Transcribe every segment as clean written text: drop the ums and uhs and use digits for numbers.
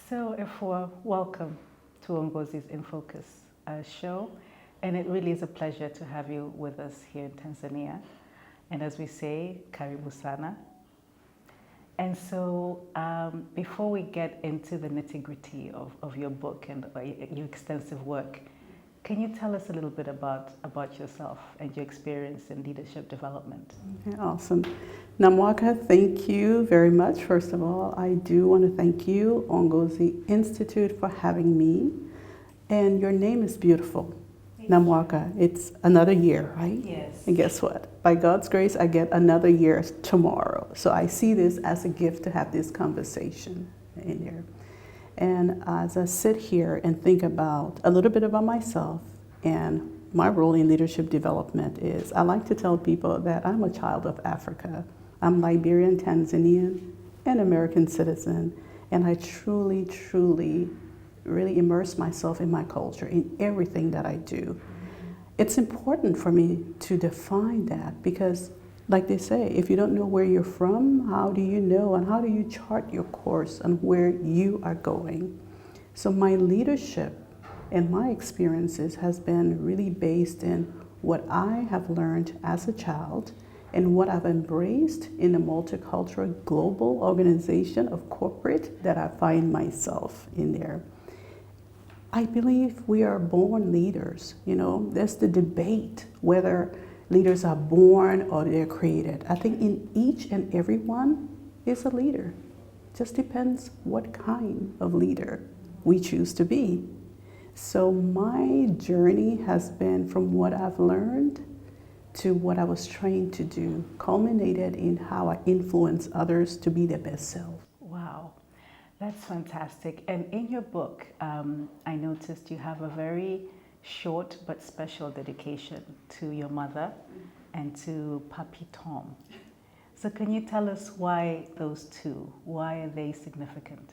So, Effua, welcome to Ongozi's In Focus show. And it really is a pleasure to have you with us here in Tanzania. And as we say, karibu sana. And so, before we get into the nitty-gritty of your book and your extensive work, can you tell us a little bit about yourself and your experience in leadership development? Okay, awesome. Namwaka, thank you very much. First of all, I do want to thank you, Ongozi Institute, for having me. And your name is beautiful, Namwaka. It's another year, right? Yes. And guess what? By God's grace, I get another year tomorrow. So I see this as a gift to have this conversation in here. And as I sit here and think about a little bit about myself and my role in leadership development is I like to tell people that I'm a child of Africa. I'm Liberian, Tanzanian, and American citizen. And I truly, truly, really immerse myself in my culture, in everything that I do. It's important for me to define that because, like they say, if you don't know where you're from, how do you know and how do you chart your course on where you are going? So my leadership and my experiences has been really based in what I have learned as a child and what I've embraced in a multicultural global organization of corporate that I find myself in there. I believe we are born leaders. You know, there's the debate whether leaders are born or they're created. I think in each and every one is a leader. Just depends what kind of leader we choose to be. So my journey has been from what I've learned to what I was trained to do, culminated in how I influence others to be their best self. Wow, that's fantastic. And in your book, I noticed you have a very short but special dedication to your mother and to Papi Tom. So can you tell us why those two? Why are they significant?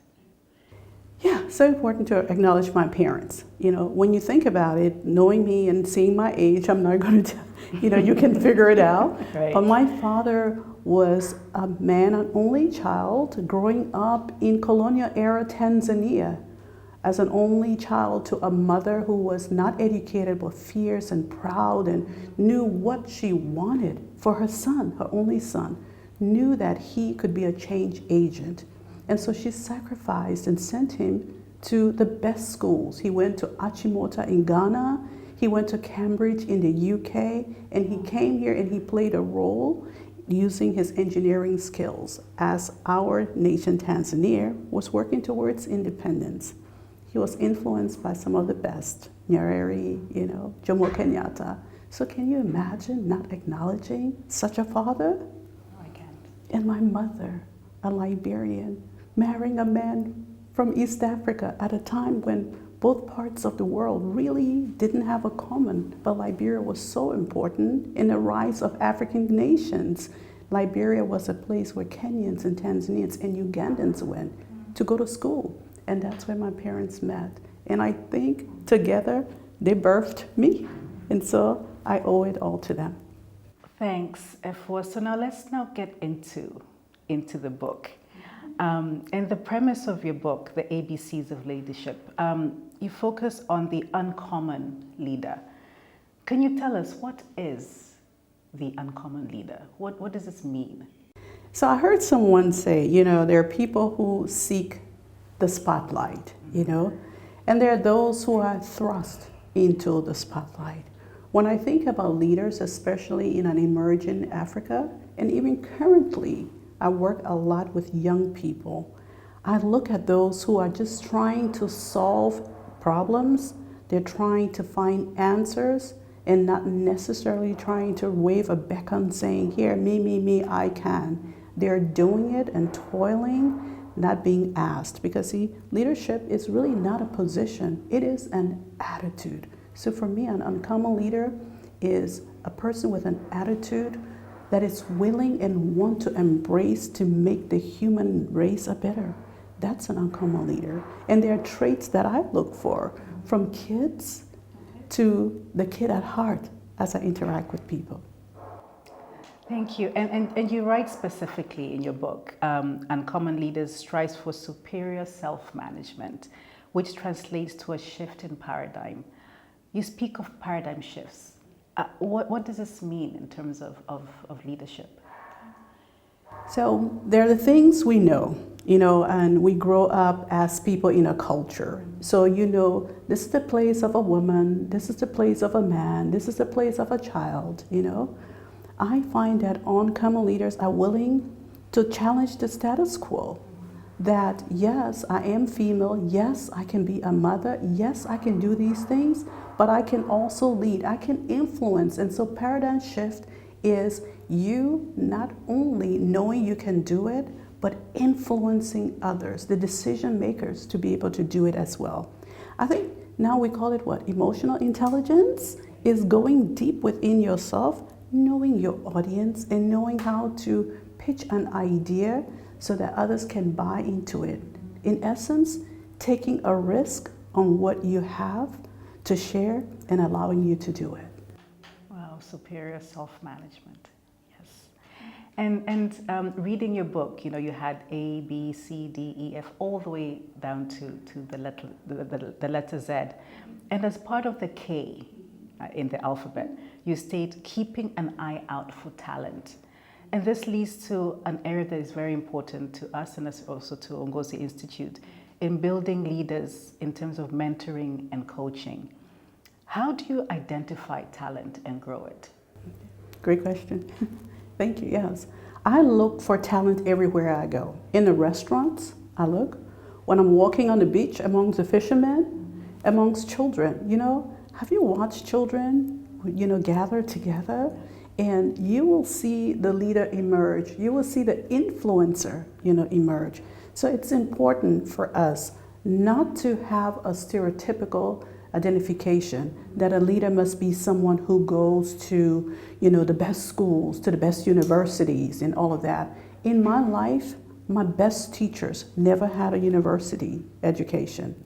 Yeah, so important to acknowledge my parents. You know, when you think about it, knowing me and seeing my age, I'm not going to, you can figure it out. Right. But my father was a man, an only child, growing up in colonial era Tanzania as an only child to a mother who was not educated but fierce and proud and knew what she wanted for her son, her only son, knew that he could be a change agent. And so she sacrificed and sent him to the best schools. He went to Achimota in Ghana, he went to Cambridge in the UK, and he came here and he played a role using his engineering skills as our nation, Tanzania, was working towards independence. He was influenced by some of the best, Nyerere, Jomo Kenyatta. So can you imagine not acknowledging such a father? No, I can't. And my mother, a Liberian, marrying a man from East Africa at a time when both parts of the world really didn't have a common, but Liberia was so important in the rise of African nations. Liberia was a place where Kenyans and Tanzanians and Ugandans went to go to school. And that's where my parents met. And I think together they birthed me. And so I owe it all to them. Thanks, Effua. So now let's get into the book. And the premise of your book, The ABCs of Leadership, you focus on the uncommon leader. Can you tell us what is the uncommon leader? What does this mean? So I heard someone say, there are people who seek the spotlight, and there are those who are thrust into the spotlight. When I think about leaders, especially in an emerging Africa, and even currently, I work a lot with young people. I look at those who are just trying to solve problems. They're trying to find answers and not necessarily trying to wave a beacon saying, here, me, I can. They're doing it and toiling, not being asked. Because see, leadership is really not a position. It is an attitude. So for me, an uncommon leader is a person with an attitude that is willing and want to embrace to make the human race a better. That's an uncommon leader. And there are traits that I look for from kids to the kid at heart as I interact with people. Thank you. And you write specifically in your book, Uncommon Leaders strives for superior self-management, which translates to a shift in paradigm. You speak of paradigm shifts. What does this mean in terms of leadership? So there are the things we know, and we grow up as people in a culture. So this is the place of a woman, this is the place of a man, this is the place of a child. I find that uncommon leaders are willing to challenge the status quo. That yes, I am female, yes, I can be a mother, yes, I can do these things, but I can also lead, I can influence. And so paradigm shift is you not only knowing you can do it, but influencing others, the decision makers, to be able to do it as well. I think now we call it what? Emotional intelligence is going deep within yourself, knowing your audience and knowing how to pitch an idea so that others can buy into it. In essence, taking a risk on what you have to share and allowing you to do it. Wow, superior self-management. Yes. And reading your book, you had A, B, C, D, E, F, all the way down to the letter Z. And as part of the K in the alphabet, you state keeping an eye out for talent. And this leads to an area that is very important to us and also to Ngozi Institute in building leaders in terms of mentoring and coaching. How do you identify talent and grow it? Great question. Thank you, yes. I look for talent everywhere I go. In the restaurants, I look. When I'm walking on the beach amongst the fishermen, amongst children, have you watched children, gather together? And you will see the leader emerge. You will see the influencer, emerge. So it's important for us not to have a stereotypical identification that a leader must be someone who goes to, the best schools, to the best universities and all of that. In my life, my best teachers never had a university education.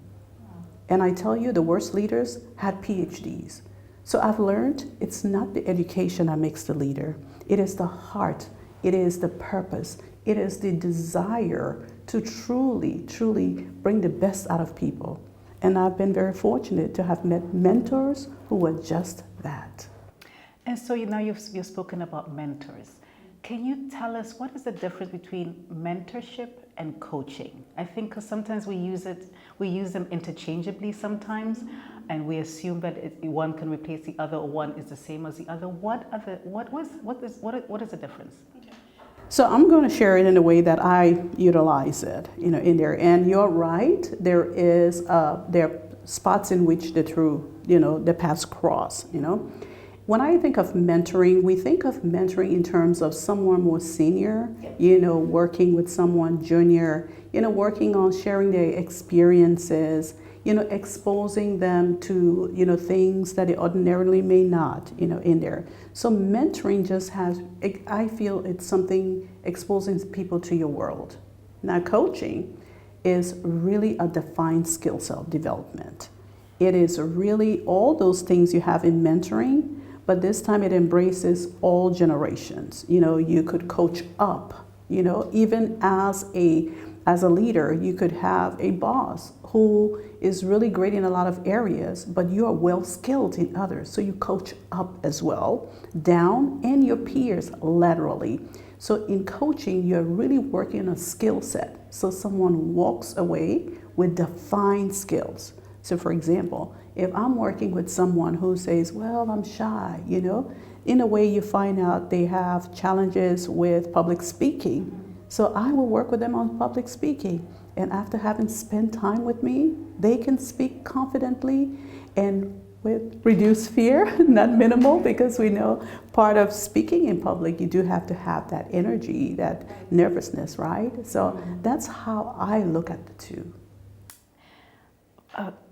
And I tell you, the worst leaders had PhDs. So I've learned it's not the education that makes the leader. It is the heart. It is the purpose. It is the desire to truly, truly bring the best out of people. And I've been very fortunate to have met mentors who were just that. And so now you've spoken about mentors. Can you tell us what is the difference between mentorship and coaching? I think because sometimes we use them interchangeably sometimes, and we assume that one can replace the other or one is the same as the other. What is the difference? So I'm going to share it in a way that I utilize it, in there. And you're right. There are spots in which the paths cross. When I think of mentoring, we think of mentoring in terms of someone more senior, working with someone junior, working on sharing their experiences, exposing them to, things that they ordinarily may not, in there. So mentoring just I feel it's something exposing people to your world. Now coaching is really a defined skill set development. It is really all those things you have in mentoring, but this time it embraces all generations. You could coach up, even as a leader, you could have a boss who is really great in a lot of areas, but you are well skilled in others. So you coach up as well, down, and your peers laterally. So in coaching, you're really working on a skill set. So someone walks away with defined skills. So for example, if I'm working with someone who says, well, I'm shy, in a way you find out they have challenges with public speaking. So I will work with them on public speaking. And after having spent time with me, they can speak confidently and with reduced fear, not minimal, because we know part of speaking in public, you do have to have that energy, that nervousness, right? So that's how I look at the two.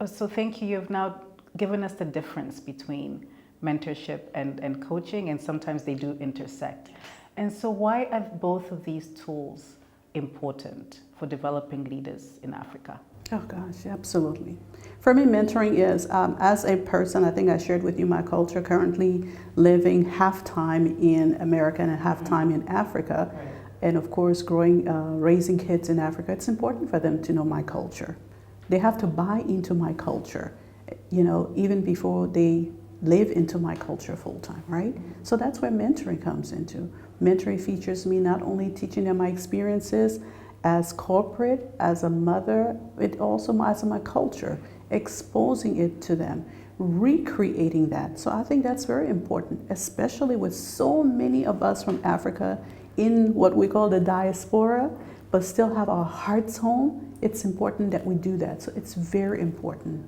So thank you. You've now given us the difference between mentorship and coaching, and sometimes they do intersect. And so why are both of these tools important for developing leaders in Africa? Oh gosh, absolutely. For me, mentoring is, as a person, I think I shared with you my culture, currently living half time in America and half time in Africa. Right. And of course, raising kids in Africa, it's important for them to know my culture. They have to buy into my culture, even before they live into my culture full time, right? So that's where mentoring comes into. Mentoring features me not only teaching them my experiences as corporate, as a mother, it also as my culture, exposing it to them, recreating that. So I think that's very important, especially with so many of us from Africa in what we call the diaspora, but still have our hearts home. It's important that we do that. So it's very important.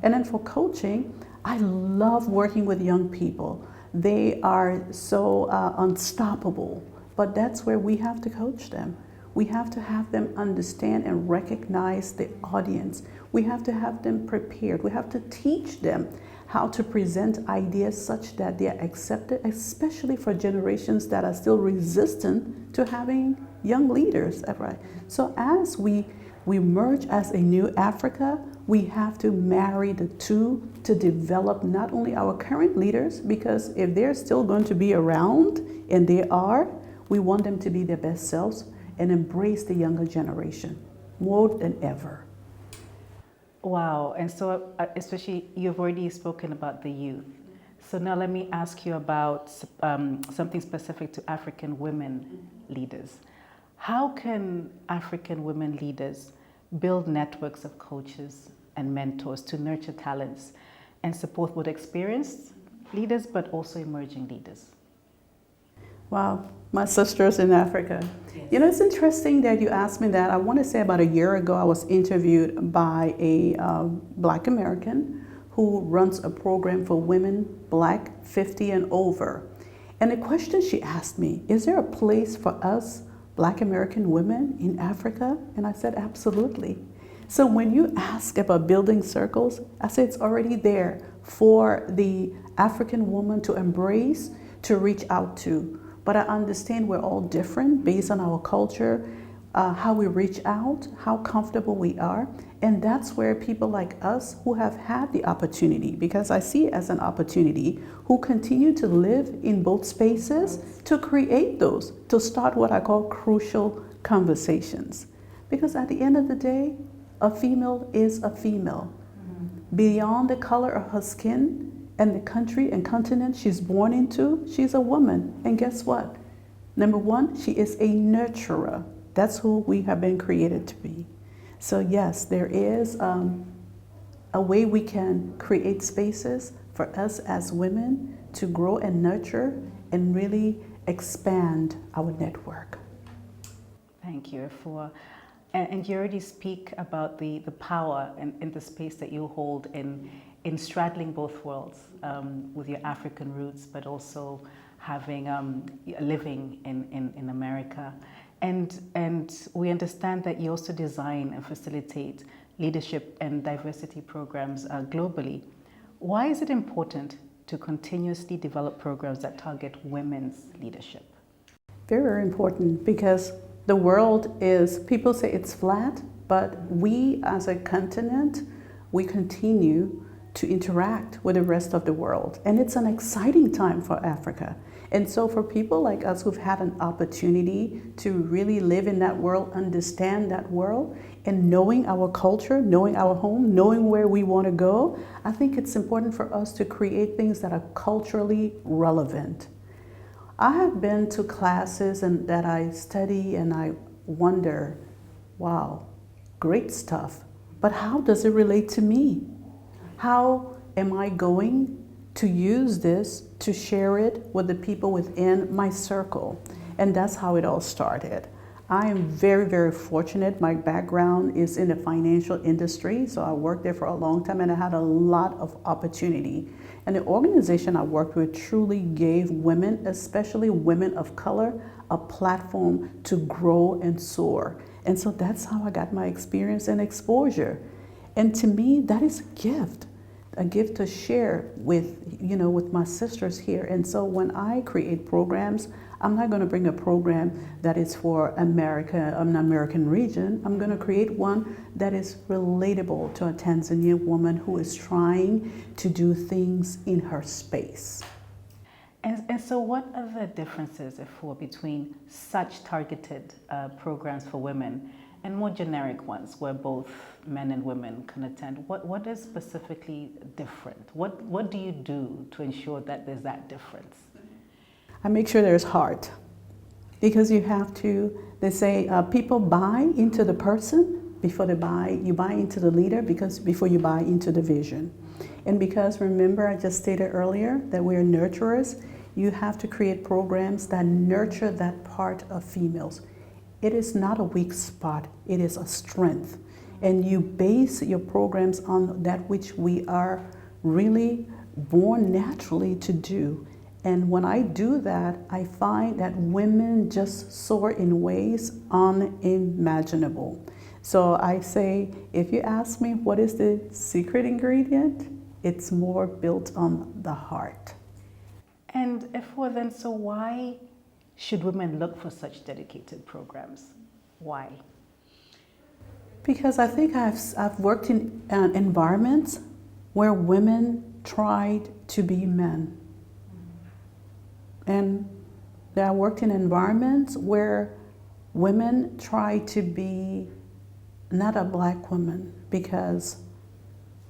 And then for coaching, I love working with young people. They are so unstoppable, but that's where we have to coach them. We have to have them understand and recognize the audience. We have to have them prepared. We have to teach them how to present ideas such that they are accepted, especially for generations that are still resistant to having young leaders. Right? So as we merge as a new Africa, we have to marry the two to develop not only our current leaders, because if they're still going to be around, and they are, we want them to be their best selves and embrace the younger generation more than ever. Wow, and so especially you've already spoken about the youth. So now let me ask you about something specific to African women leaders. How can African women leaders build networks of coaches and mentors to nurture talents and support both experienced leaders but also emerging leaders? Wow, my sisters in Africa. Yes. It's interesting that you asked me that. I want to say about a year ago, I was interviewed by a Black American who runs a program for women, Black, 50 and over. And the question she asked me, is there a place for us, Black American women in Africa? And I said, absolutely. So when you ask about building circles, I say it's already there for the African woman to embrace, to reach out to. But I understand we're all different based on our culture, how we reach out, how comfortable we are. And that's where people like us who have had the opportunity, because I see it as an opportunity, who continue to live in both spaces, to create those, to start what I call crucial conversations. Because at the end of the day, a female is a female. Mm-hmm. Beyond the color of her skin, and the country and continent she's born into, she's a woman. And guess what? Number one, she is a nurturer. That's who we have been created to be. So yes, there is a way we can create spaces for us as women to grow and nurture and really expand our network. Thank you, Effua. And you already speak about the power and the space that you hold in straddling both worlds, with your African roots, but also having living in America. And we understand that you also design and facilitate leadership and diversity programs globally. Why is it important to continuously develop programs that target women's leadership? Very, very important, because the world is, people say it's flat, but we as a continent, we continue to interact with the rest of the world. And it's an exciting time for Africa. And so for people like us who've had an opportunity to really live in that world, understand that world, and knowing our culture, knowing our home, knowing where we want to go, I think it's important for us to create things that are culturally relevant. I have been to classes and that I study and I wonder, wow, great stuff, but how does it relate to me? How am I going to use this to share it with the people within my circle? And that's how it all started. I am very, very fortunate. My background is in the financial industry, so I worked there for a long time and I had a lot of opportunity. And the organization I worked with truly gave women, especially women of color, a platform to grow and soar. And so that's how I got my experience and exposure. And to me, that is a gift. a gift to share with, with my sisters here. And so when I create programs, I'm not going to bring a program that is for America, an American region. I'm going to create one that is relatable to a Tanzanian woman who is trying to do things in her space. And so what are the differences, Effua, between such targeted programs for women and more generic ones where both men and women can attend? What is specifically different? What do you do to ensure that there's that difference? I make sure there's heart, because you have to, they say people buy into the person before you buy into the leader before you buy into the vision. And because remember, I just stated earlier that we're nurturers, you have to create programs that nurture that part of females. It is not a weak spot, it is a strength. And you base your programs on that which we are really born naturally to do. And when I do that, I find that women just soar in ways unimaginable. So I say, if you ask me what is the secret ingredient, it's more built on the heart. And Effua, then, so why should women look for such dedicated programs? Why? Because I think I've worked in environments where women tried to be men. And I worked in environments where women try to be not a black woman because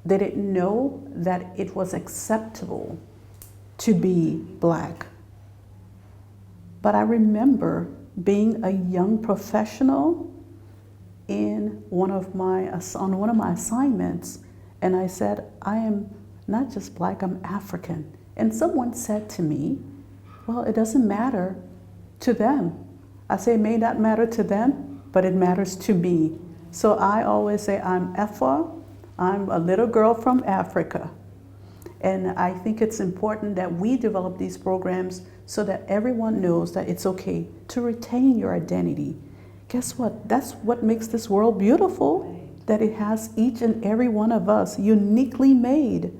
they didn't know that it was acceptable to be black. But I remember being a young professional on one of my assignments, and I said, I am not just black, I'm African. And someone said to me, well, it doesn't matter to them. I say, it may not matter to them, but it matters to me. So I always say, I'm Effua, I'm a little girl from Africa. And I think it's important that we develop these programs so that everyone knows that it's okay to retain your identity. Guess what? That's what makes this world beautiful, that it has each and every one of us uniquely made.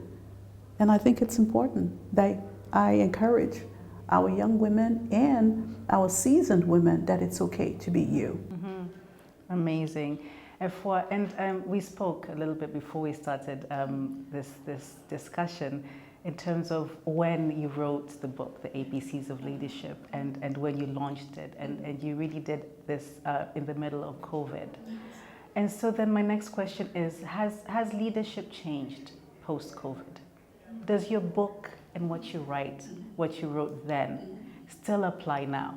And I think it's important that I encourage our young women and our seasoned women that it's okay to be you. Mm-hmm. Amazing. Effua, and we spoke a little bit before we started this discussion in terms of when you wrote the book, The ABCs of Leadership, and when you launched it, and you really did this in the middle of COVID. And so then my next question is, has leadership changed post-COVID? Does your book and what you wrote then, still apply now?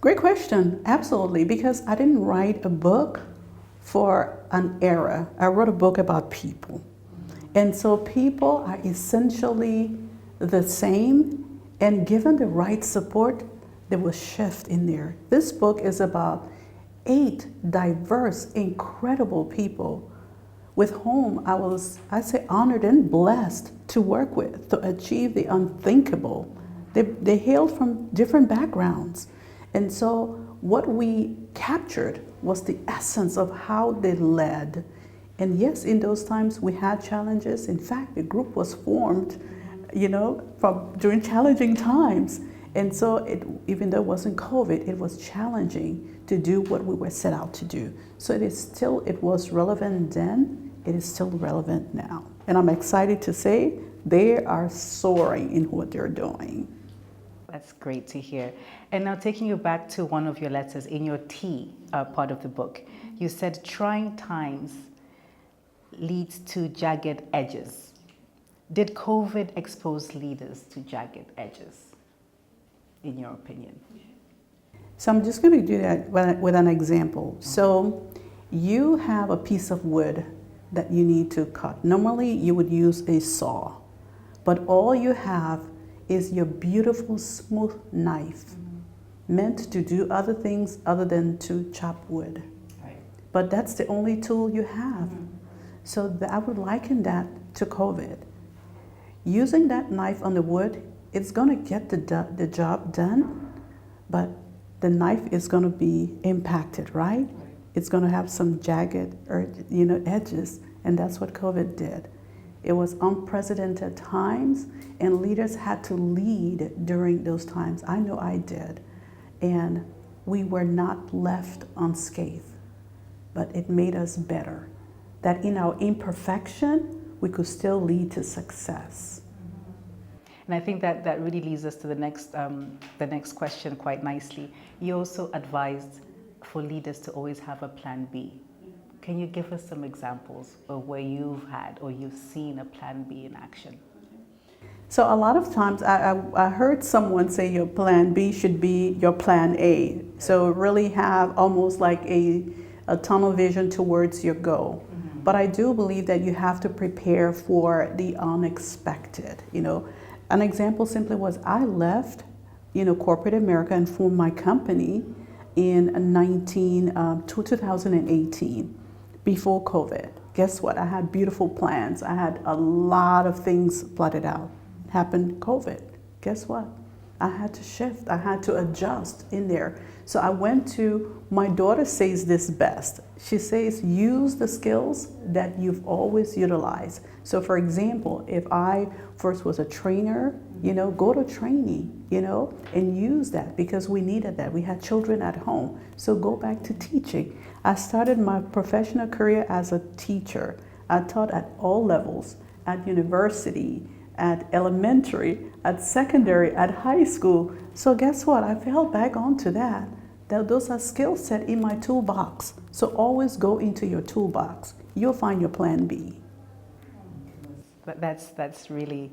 Great question, absolutely, because I didn't write a book for an era. I wrote a book about people. And so people are essentially the same, and given the right support, there was shift in there. This book is about 8 diverse, incredible people with whom I say, honored and blessed to work with, to achieve the unthinkable. They hailed from different backgrounds. And so what we captured was the essence of how they led. And yes, in those times we had challenges. In fact, the group was formed, during challenging times. And so even though it wasn't COVID, it was challenging to do what we were set out to do. So it was relevant then, it is still relevant now. And I'm excited to say they are soaring in what they're doing. That's great to hear. And now taking you back to one of your letters in your T part of the book, you said trying times leads to jagged edges. Did COVID expose leaders to jagged edges, in your opinion? So I'm just going to do that with an example. So you have a piece of wood that you need to cut. Normally you would use a saw, but all you have is your beautiful smooth knife, meant to do other things other than to chop wood. Right. But that's the only tool you have. So I would liken that to COVID. Using that knife on the wood, it's going to get the job done, but the knife is going to be impacted, right? It's going to have some jagged edges, and that's what COVID did. It was unprecedented times, and leaders had to lead during those times. I know I did. And we were not left unscathed, but it made us better. That in our imperfection, we could still lead to success. And I think that really leads us to the next question quite nicely. You also advised for leaders to always have a plan B. Can you give us some examples of where you've had or you've seen a plan B in action? So a lot of times I heard someone say your plan B should be your plan A. So really have almost like a tunnel vision towards your goal. Mm-hmm. But I do believe that you have to prepare for the unexpected. An example simply was I left, corporate America and formed my company in 2018 before COVID. Guess what? I had beautiful plans. I had a lot of things plotted out. Happened COVID. Guess what? I had to shift. I had to adjust in there. So I went to, my daughter says this best. She says, use the skills that you've always utilized. So for example, if I first was a trainer, go to training, and use that because we needed that. We had children at home. So go back to teaching. I started my professional career as a teacher. I taught at all levels, at university, at elementary, at secondary, at high school. So guess what? I fell back onto that. Those are skill set in my toolbox. So always go into your toolbox. You'll find your plan B. That's really,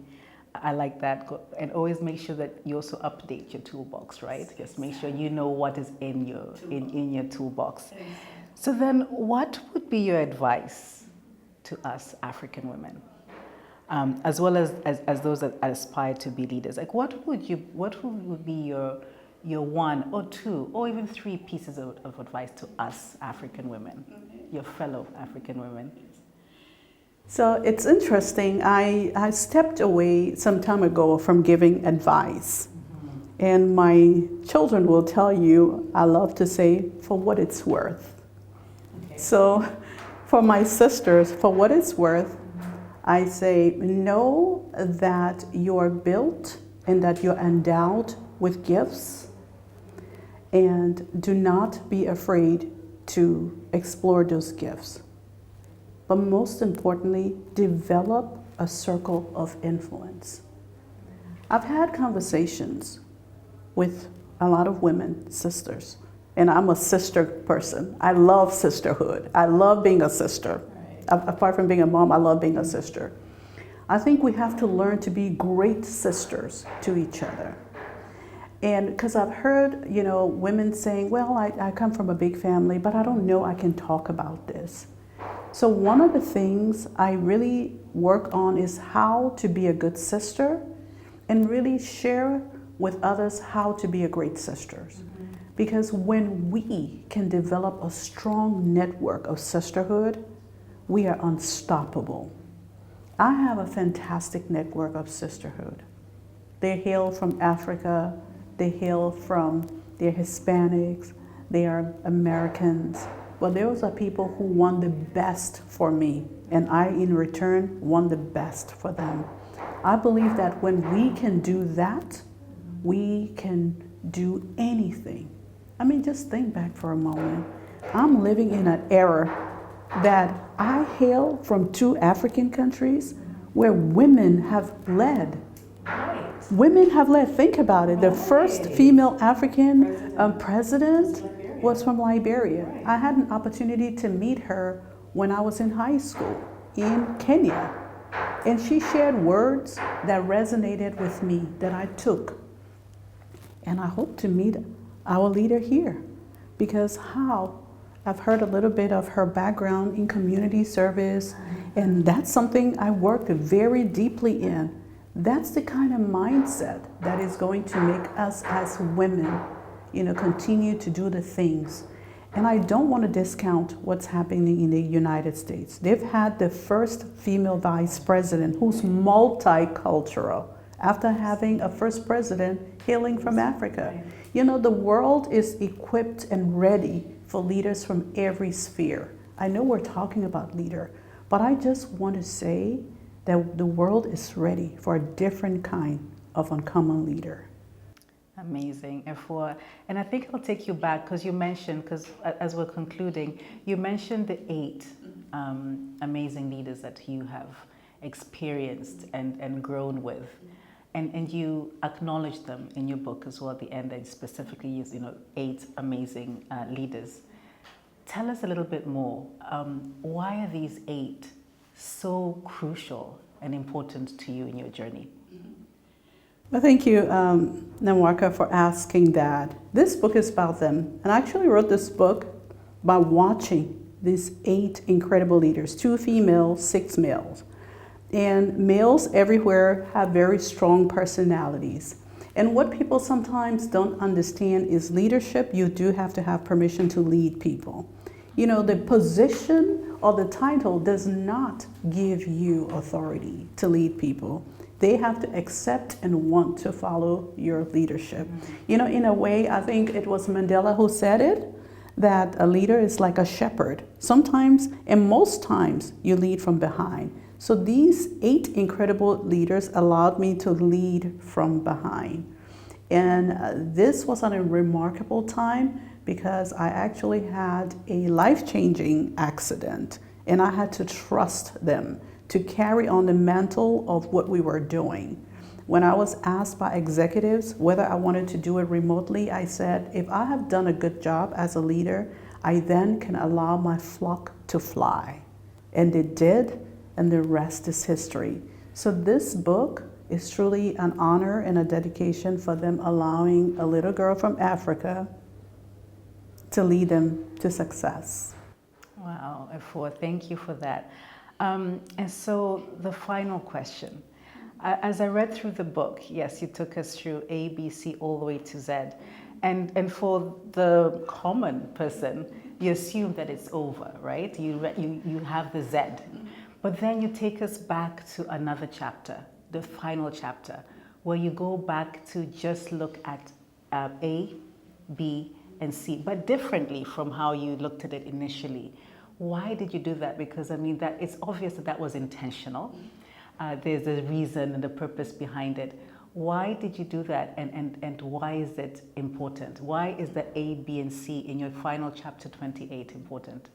I like that. And always make sure that you also update your toolbox, right? Just make sure you know what is in your toolbox. So then what would be your advice to us African women? As well as those that aspire to be leaders, like what would be your one or two or even three pieces of advice to us African women, your fellow African women? So it's interesting. I stepped away some time ago from giving advice, and my children will tell you I love to say for what it's worth. Okay. So for my sisters, for what it's worth, I say, know that you're built and that you're endowed with gifts, and do not be afraid to explore those gifts. But most importantly, develop a circle of influence. I've had conversations with a lot of women, sisters, and I'm a sister person. I love sisterhood. I love being a sister. Apart from being a mom, I love being a sister. I think we have to learn to be great sisters to each other. And because I've heard, women saying, well, I come from a big family, but I don't know I can talk about this. So one of the things I really work on is how to be a good sister and really share with others how to be a great sister. Mm-hmm. Because when we can develop a strong network of sisterhood, we are unstoppable. I have a fantastic network of sisterhood. They hail from Africa, they're Hispanics, they are Americans. But those are people who want the best for me, and I, in return, want the best for them. I believe that when we can do that, we can do anything. I mean, just think back for a moment. I'm living in an era that I hail from 2 African countries where women have led. Right. Women have led. Think about it. The first female African president was from Liberia. Right. I had an opportunity to meet her when I was in high school in Kenya. And she shared words that resonated with me that I took. And I hope to meet our leader here. Because I've heard a little bit of her background in community service, and that's something I worked very deeply in. That's the kind of mindset that is going to make us as women, continue to do the things. And I don't want to discount what's happening in the United States. They've had the first female vice president who's multicultural after having a first president hailing from Africa. The world is equipped and ready for leaders from every sphere. I know we're talking about leader, but I just want to say that the world is ready for a different kind of uncommon leader. Amazing, Effua. And I think I'll take you back because you mentioned, because as we're concluding, you mentioned the 8 amazing leaders that you have experienced and grown with. And you acknowledge them in your book as well at the end, and specifically use 8 amazing leaders. Tell us a little bit more. Why are these 8 so crucial and important to you in your journey? Well, thank you, Namwaka, for asking that. This book is about them. And I actually wrote this book by watching these 8 incredible leaders, 2 females, 6 males. And males everywhere have very strong personalities. And what people sometimes don't understand is leadership, you do have to have permission to lead people. The position or the title does not give you authority to lead people. They have to accept and want to follow your leadership. In a way, I think it was Mandela who said it, that a leader is like a shepherd. Sometimes, and most times, you lead from behind. So these 8 incredible leaders allowed me to lead from behind. And this was a remarkable time because I actually had a life-changing accident and I had to trust them to carry on the mantle of what we were doing. When I was asked by executives whether I wanted to do it remotely, I said, if I have done a good job as a leader, I then can allow my flock to fly. And they did, and the rest is history. So this book is truly an honor and a dedication for them allowing a little girl from Africa to lead them to success. Wow, Effua, thank you for that. And so the final question. As I read through the book, yes, you took us through A, B, C, all the way to Z. And for the common person, you assume that it's over, right? You have the Z. But then you take us back to another chapter, the final chapter, where you go back to just look at A, B, and C, but differently from how you looked at it initially. Why did you do that? Because that it's obvious that was intentional. There's a reason and a purpose behind it. Why did you do that, and why is it important? Why is the A, B, and C in your final chapter 28 important?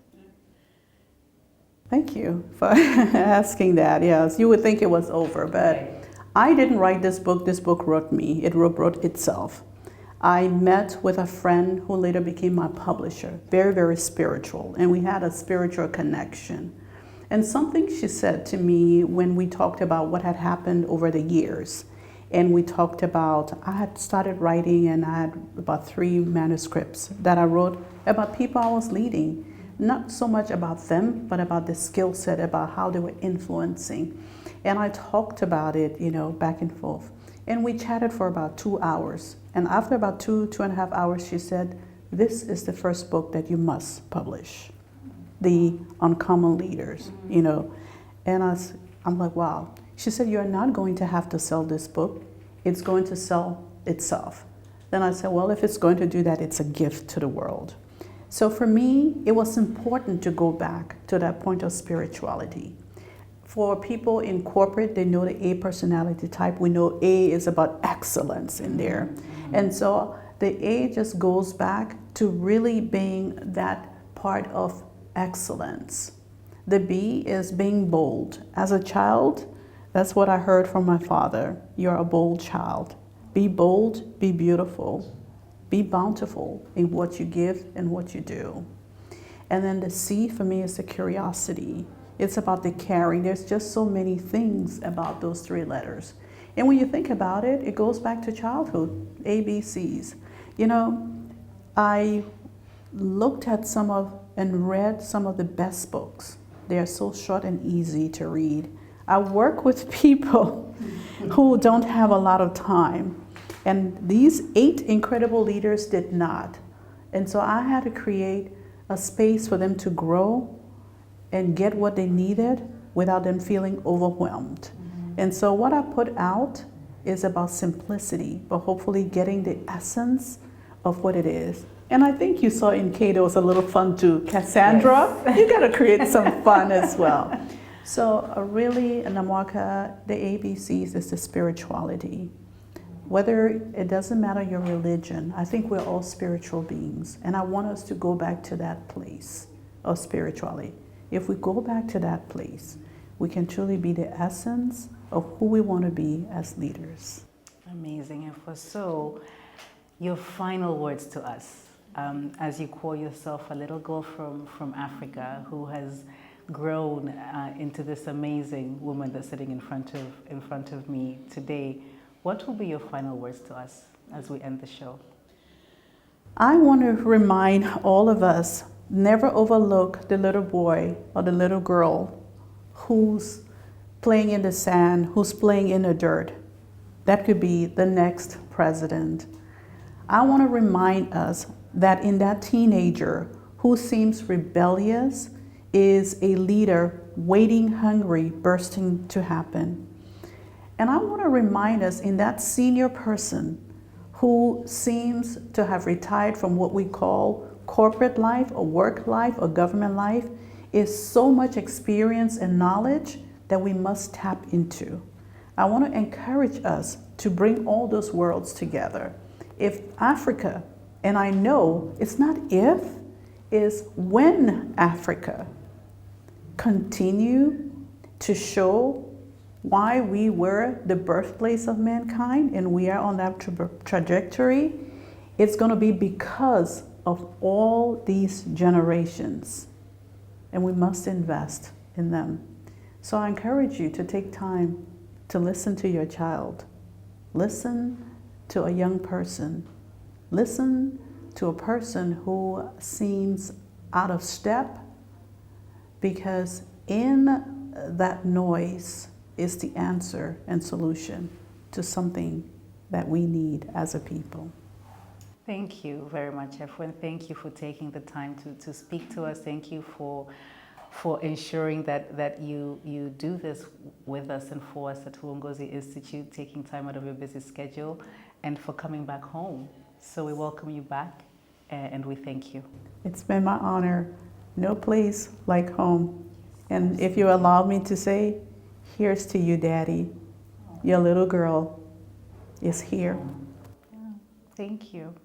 Thank you for asking that. Yes, you would think it was over, but I didn't write this book. This book wrote me. It wrote itself. I met with a friend who later became my publisher, very, very spiritual, and we had a spiritual connection. And something she said to me when we talked about what had happened over the years, and we talked about, I had started writing and I had about 3 manuscripts that I wrote about people I was leading, not so much about them, but about the skill set, about how they were influencing. And I talked about it, back and forth. And we chatted for about 2 hours. And after about 2.5 hours, she said, this is the first book that you must publish, The Uncommon Leaders, And I'm like, wow. She said, you're not going to have to sell this book. It's going to sell itself. Then I said, well, if it's going to do that, it's a gift to the world. So for me, it was important to go back to that point of spirituality. For people in corporate, they know the A personality type. We know A is about excellence in there. And so the A just goes back to really being that part of excellence. The B is being bold. As a child, that's what I heard from my father. You're a bold child. Be bold, be beautiful, be bountiful in what you give and what you do. And then the C for me is the curiosity. It's about the caring. There's just so many things about those 3 letters. And when you think about it, it goes back to childhood, ABCs. I looked at and read some of the best books. They are so short and easy to read. I work with people who don't have a lot of time. And these 8 incredible leaders did not. And so I had to create a space for them to grow and get what they needed without them feeling overwhelmed. And so what I put out is about simplicity, but hopefully getting the essence of what it is. And I think you saw in Cato, it's a little fun too. Cassandra, yes. You gotta create some fun as well. So really, Namwaka, the ABCs is the spirituality. Whether it doesn't matter your religion, I think we're all spiritual beings. And I want us to go back to that place of spirituality. If we go back to that place, we can truly be the essence of who we want to be as leaders. Amazing, Effua. So, your final words to us, as you call yourself a little girl from Africa who has grown into this amazing woman that's sitting in front of me today. What will be your final words to us as we end the show? I want to remind all of us, never overlook the little boy or the little girl who's playing in the sand, who's playing in the dirt. That could be the next president. I want to remind us that in that teenager who seems rebellious is a leader waiting, hungry, bursting to happen. And I want to remind us in that senior person who seems to have retired from what we call corporate life or work life or government life is so much experience and knowledge that we must tap into. I want to encourage us to bring all those worlds together. If Africa, and I know it's not if, is when Africa continue to show why we were the birthplace of mankind and we are on that trajectory, it's going to be because of all these generations. And we must invest in them. So I encourage you to take time to listen to your child. Listen to a young person. Listen to a person who seems out of step, because in that noise is the answer and solution to something that we need as a people. Thank you very much, Effua, and thank you for taking the time to speak to us. Thank you for ensuring that you do this with us and for us at Uongozi Institute, taking time out of your busy schedule, and for coming back home. So we welcome you back, and we thank you. It's been my honor. No place like home. And if you allow me to say, here's to you, Daddy. Your little girl is here. Thank you.